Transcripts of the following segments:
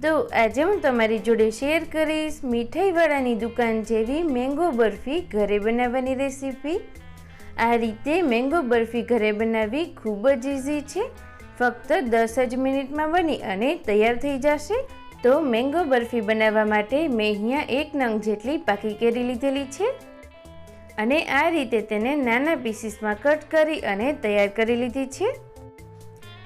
તો આજે હું તમારી જોડે શેર કરીશ મીઠાઈવાળાની દુકાન જેવી મેંગો બરફી ઘરે બનાવવાની રેસીપી। આ રીતે મેંગો બરફી ઘરે બનાવવી ખૂબ જ ઇઝી છે। ફક્ત 10 જ મિનિટમાં બની અને તૈયાર થઈ જશે। તો મેંગો બરફી બનાવવા માટે મેં અહીંયા 1 નંગ જેટલી પાકી કેરી લીધેલી છે અને આ રીતે તેને નાના પીસીસમાં કટ કરી અને તૈયાર કરી લીધી છે।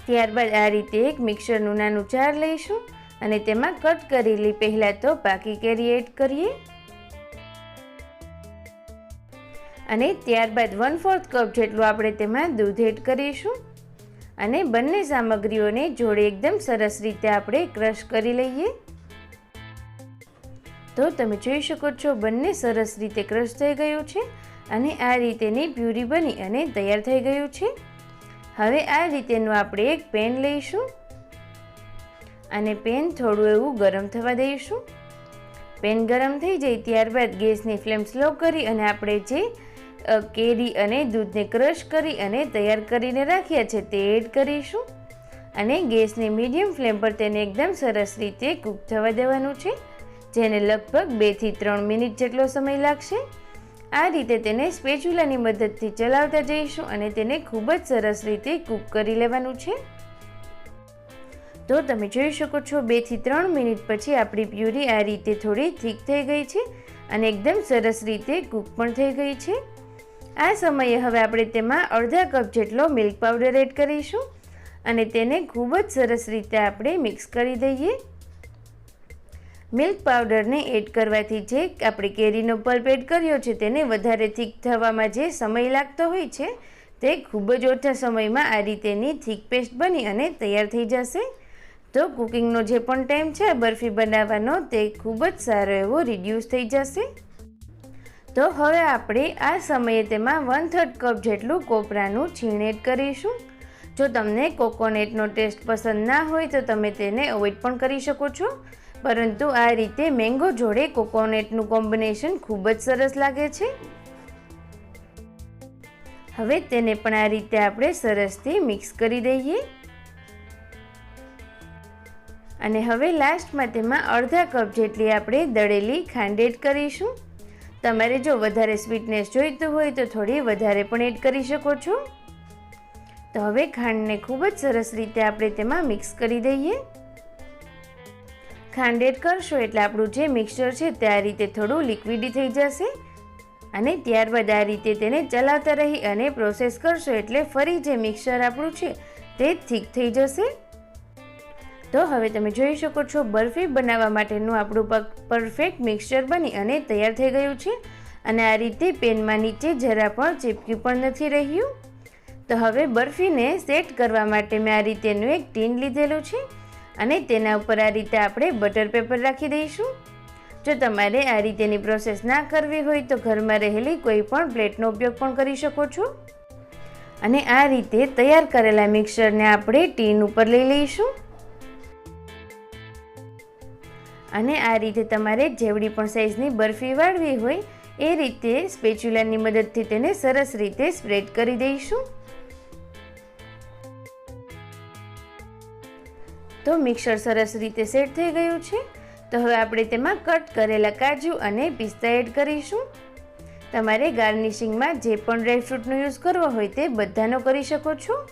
ત્યારબાદ આ રીતે એક મિક્સરનું નાનું જાર લઈશું અને તેમાં કટ કરેલી પહેલાં તો પાકી કેરી એડ કરીએ અને ત્યારબાદ 1/4 કપ જેટલું આપણે તેમાં દૂધ એડ કરીશું અને બંને સામગ્રીઓને જોડે એકદમ સરસ રીતે આપણે ક્રશ કરી લઈએ। તો તમે જોઈ શકો છો બંને સરસ રીતે ક્રશ થઈ ગયું છે અને આ રીતેની પ્યુરી બની અને તૈયાર થઈ ગયું છે। હવે આ રીતેનું આપણે એક પેન લઈશું અને પેન થોડું એવું ગરમ થવા દઈશું। પેન ગરમ થઈ જાય ત્યારબાદ ગેસની ફ્લેમ સ્લો કરી અને આપણે જે કેરી અને દૂધને ક્રશ કરી અને તૈયાર કરીને રાખ્યા છે તે એડ કરીશું અને ગેસની મીડિયમ ફ્લેમ પર તેને એકદમ સરસ રીતે કૂક થવા દેવાનું છે, જેને લગભગ 2 થી 3 મિનિટ જેટલો સમય લાગશે। આ રીતે તેને સ્પેચ્યુલાની મદદથી ચલાવતા જઈશું અને તેને ખૂબ જ સરસ રીતે કૂક કરી લેવાનું છે। તો તમે જોઈ શકો છો 2 થી 3 મિનિટ પછી આપણી પ્યુરી આ રીતે થોડી થીક થઈ ગઈ છે અને એકદમ સરસ રીતે કૂક પણ થઈ ગઈ છે। આ સમયે હવે આપણે તેમાં અડધા કપ જેટલો મિલ્ક પાવડર એડ કરીશું અને તેને ખૂબ જ સરસ રીતે આપણે મિક્સ કરી દઈએ। મિલ્ક પાવડરને એડ કરવાથી જે આપણે કેરીનો પલ્પ એડ કર્યો છે તેને વધારે થીક થવામાં જે સમય લાગતો હોય છે તે ખૂબ જ ઓછા સમયમાં આ રીતેની થીક પેસ્ટ બની અને તૈયાર થઈ જશે। તો કુકિંગનો જે પણ ટાઈમ છે બરફી બનાવવાનો તે ખૂબ જ સારો એવો રિડ્યુસ થઈ જશે। તો હવે આપણે આ સમયે તેમાં 1/3 કપ જેટલું કોપરાનું છીણ એડ કરીશું। જો તમને કોકોનટનો ટેસ્ટ પસંદ ના હોય તો તમે તેને અવોઇડ પણ કરી શકો છો, પરંતુ આ રીતે મેંગો જોડે કોકોનટનું કોમ્બિનેશન ખૂબ જ સરસ લાગે છે। હવે તેને પણ આ રીતે આપણે સરસથી મિક્સ કરી દઈએ અને હવે લાસ્ટમાં તેમાં અડધા કપ જેટલી આપણે દળેલી ખાંડ એડ કરીશું। તમારે જો વધારે સ્વીટનેસ જોઈતું હોય તો થોડી વધારે પણ એડ કરી શકો છો। તો હવે ખાંડને ખૂબ જ સરસ રીતે આપણે તેમાં મિક્સ કરી દઈએ। ખાંડ એડ કરશો એટલે આપણું જે મિક્સચર છે તે આ રીતે થોડું લિક્વિડી થઈ જશે અને ત્યારબાદ આ રીતે તેને ચલાવતા રહી અને પ્રોસેસ કરશો એટલે ફરી જે મિક્સચર આપણું છે તે થીક થઈ જશે। તો હવે તમે જોઈ શકો છો બરફી બનાવવા માટેનું આપણું પરફેક્ટ મિક્સચર બની અને તૈયાર થઈ ગયું છે અને આ રીતે પેનમાં નીચે જરા પણ ચીપક્યું પણ નથી રહ્યું। તો હવે બરફીને સેટ કરવા માટે મેં આ રીતેનું એક ટીન લીધેલું છે અને તેના ઉપર આ રીતે આપણે બટર પેપર રાખી દઈશું। જો તમારે આ રીતેની પ્રોસેસ ના કરવી હોય તો ઘરમાં રહેલી કોઈ પણ પ્લેટનો ઉપયોગ પણ કરી શકો છો અને આ રીતે તૈયાર કરેલા મિક્સચરને આપણે ટીન ઉપર લઈ લઈશું અને આ રીતે તમારે જેવડી પણ સાઈઝની બરફી વાળવી હોય એ રીતે સ્પેચ્યુલાની મદદથી તેને સરસ રીતે સ્પ્રેડ કરી દઈશું। તો મિક્સર સરસ રીતે સેટ થઈ ગયું છે। તો હવે આપણે તેમાં કટ કરેલા કાજુ અને પિસ્તા એડ કરીશું। તમારે ગાર્નિશિંગમાં જે પણ ડ્રાયફ્રૂટનો યુઝ કરવો હોય તે બધાનો કરી શકો છો।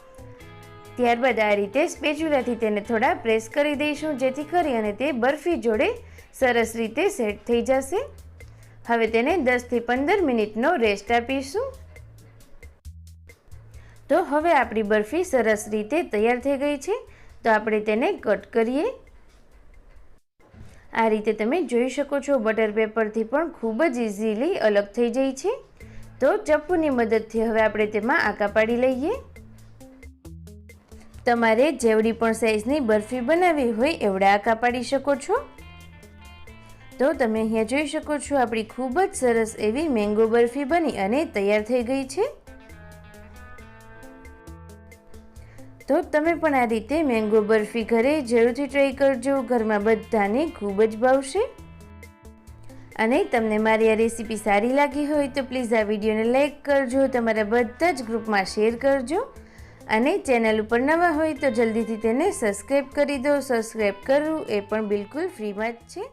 ત્યારબાદ આ રીતે સ્પેચ્યુલાથી તેને થોડા પ્રેસ કરી દઈશું જેથી કરી અને તે બરફી જોડે સરસ રીતે સેટ થઈ જશે। હવે તેને 10 થી 15 મિનિટનો રેસ્ટ આપીશું। તો હવે આપણી બરફી સરસ રીતે તૈયાર થઈ ગઈ છે। તો આપણે તેને કટ કરીએ। આ રીતે તમે જોઈ શકો છો બટર પેપરથી પણ ખૂબ જ ઇઝીલી અલગ થઈ જાય છે। તો ચપ્પુની મદદથી હવે આપણે તેમાં આંકા પાડી લઈએ। તમારે જેવડી પણ સાઈઝની બરફી બનાવવી હોય એવડા આંકા પાડી શકો છો। તો તમે અહીંયા જોઈ શકો છો આપણી ખૂબ જ સરસ એવી મેંગો બરફી બની અને તૈયાર થઈ ગઈ છે। તો તમે પણ આ રીતે મેંગો બરફી ઘરે જરૂરથી ટ્રાય કરજો, ઘરમાં બધાને ખૂબ જ ભાવશે। અને તમને મારી આ રેસીપી સારી લાગી હોય તો પ્લીઝ આ વિડીયોને લાઈક કરજો, તમારા બધા જ ગ્રુપમાં શેર કરજો અને ચેનલ ઉપર નવા હોય તો જલ્દીથી તેને સબસ્ક્રાઈબ કરી દો. સબસ્ક્રાઈબ કરવું એ પણ બિલકુલ ફ્રીમાં જ છે.